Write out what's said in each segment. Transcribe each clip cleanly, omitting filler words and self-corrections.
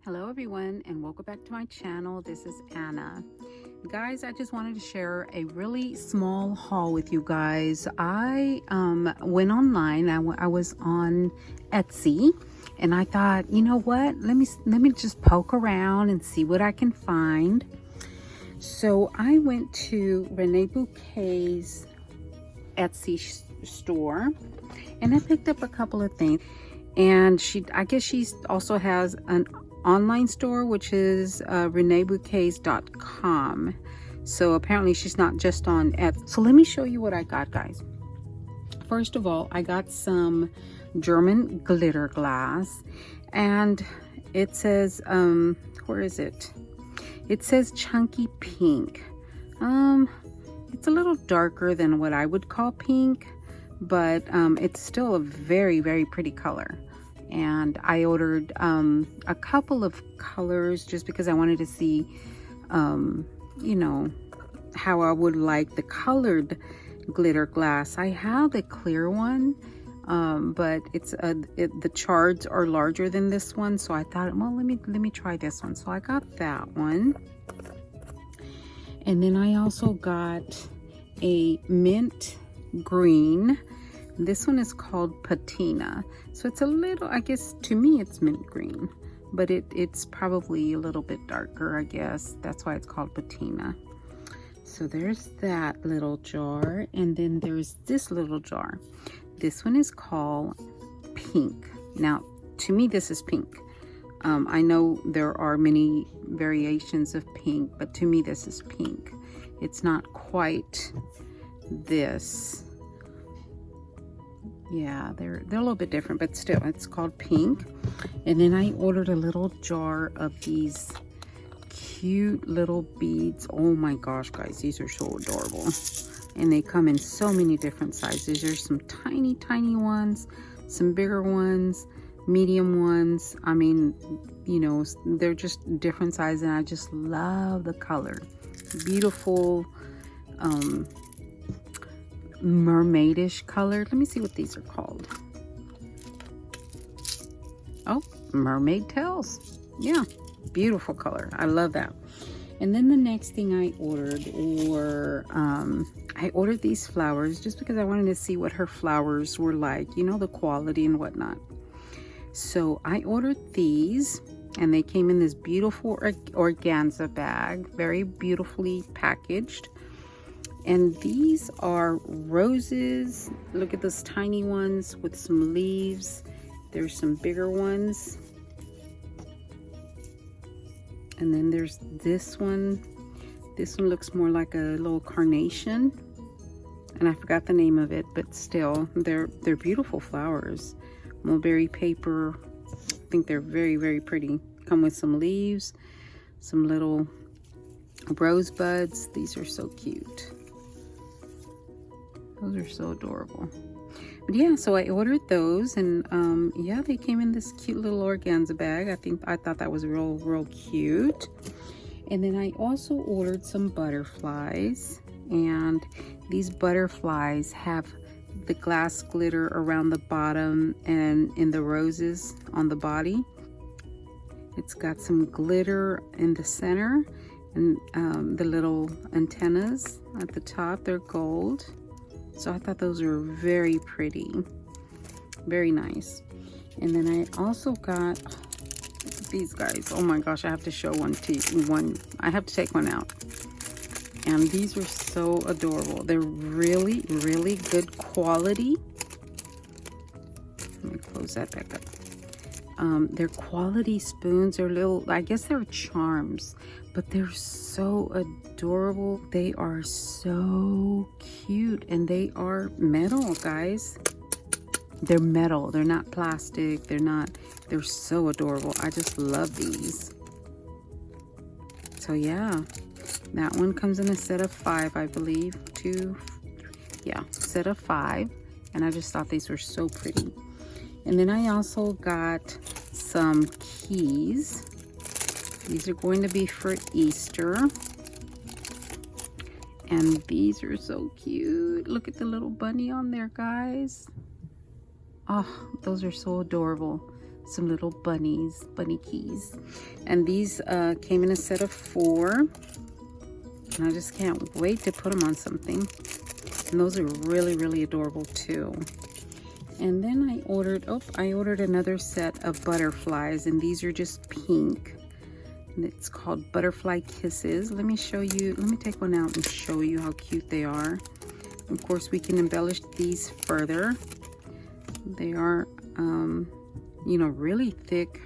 Hello everyone, and welcome back to my channel. This is Anna. Guys, I just wanted to share a really small haul with you guys. I went online. I was on Etsy, and I thought, you know what, let me just poke around and see what I can find. So I went to Renebouquets Etsy store, and I picked up a couple of things. And I guess she also has an online store, which is renebouquets.com. So apparently she's not just on Etsy. So let me show you what I got, guys. First of all, I got some German glitter glass, and it says where is it? It says chunky pink. It's a little darker than what I would call pink, but it's still a very, very pretty color. And I ordered a couple of colors just because I wanted to see you know, how I would like the colored glitter glass. I have the clear one, but the shards are larger than this one, so I thought, well, let me try this one. So I got that one, and then I also got a mint green. This one is called Patina. So it's a little, I guess to me it's mint green, but it's probably a little bit darker, I guess. That's why it's called Patina. So there's that little jar, and then there's this little jar. This one is called Pink. Now, to me this is pink. I know there are many variations of pink, but to me this is pink. It's not quite this. Yeah, they're a little bit different, but still it's called Pink. And then I ordered a little jar of these cute little beads. Oh my gosh, guys, these are so adorable, and they come in so many different sizes. There's some tiny ones, some bigger ones, medium ones. I mean, you know, they're just different sizes, and I just love the color. Beautiful mermaidish color. Let me see what these are called. Oh, mermaid tails. Yeah, beautiful color. I love that. And then the next thing I ordered were I ordered these flowers just because I wanted to see what her flowers were like, you know, the quality and whatnot. So I ordered these, and they came in this beautiful organza bag, very beautifully packaged. And these are roses. Look at those tiny ones with some leaves. There's some bigger ones. And then there's this one. This one looks more like a little carnation. And I forgot the name of it, but still, they're beautiful flowers. Mulberry paper. I think they're very, very pretty. Come with some leaves, some little rosebuds. These are so cute. Those are so adorable. But yeah, so I ordered those, and yeah, they came in this cute little organza bag. I thought that was real cute. And then I also ordered some butterflies, and these butterflies have the glass glitter around the bottom and in the roses on the body. It's got some glitter in the center, and the little antennas at the top, they're gold. So I thought those were very pretty, very nice. And then I also got these guys. Oh my gosh, I have to show one to you. I have to take one out. And these are so adorable. They're really good quality. Let me close that back up. They're quality spoons. They're little, I guess they're charms, but they're so adorable. They are so cute, and they are metal, guys. They're metal. They're not plastic. They're so adorable. I just love these. So yeah, that one comes in a set of 5, I believe. 2, yeah, set of 5. And I just thought these were so pretty. And then I also got some keys. These are going to be for Easter. And these are so cute. Look at the little bunny on there, guys. Oh, those are so adorable. some little bunny keys. And these came in a set of 4. And I just can't wait to put them on something. And those are really, really adorable too. And then I ordered another set of butterflies, and these are just pink. And it's called Butterfly Kisses. Let me take one out and show you how cute they are. Of course, we can embellish these further. They are, you know, really thick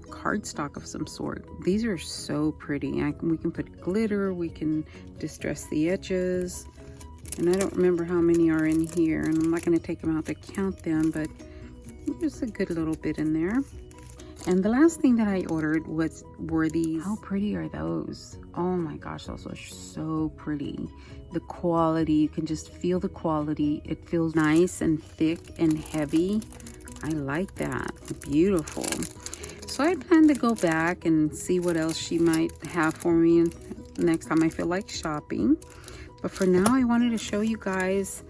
cardstock of some sort. These are so pretty. We can put glitter, we can distress the edges. And I don't remember how many are in here, and I'm not going to take them out to count them, but there's a good little bit in there. And the last thing that I ordered were these. How pretty are those? Oh my gosh, those are so pretty. The quality, you can just feel the quality. It feels nice and thick and heavy. I like that. Beautiful. So I plan to go back and see what else she might have for me next time I feel like shopping. But for now, I wanted to show you guys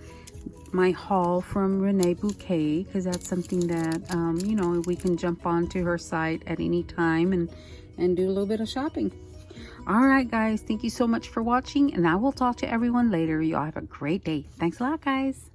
my haul from Renebouquets, because that's something that, you know, we can jump onto her site at any time and do a little bit of shopping. All right, guys, thank you so much for watching, and I will talk to everyone later. Y'all have a great day. Thanks a lot, guys.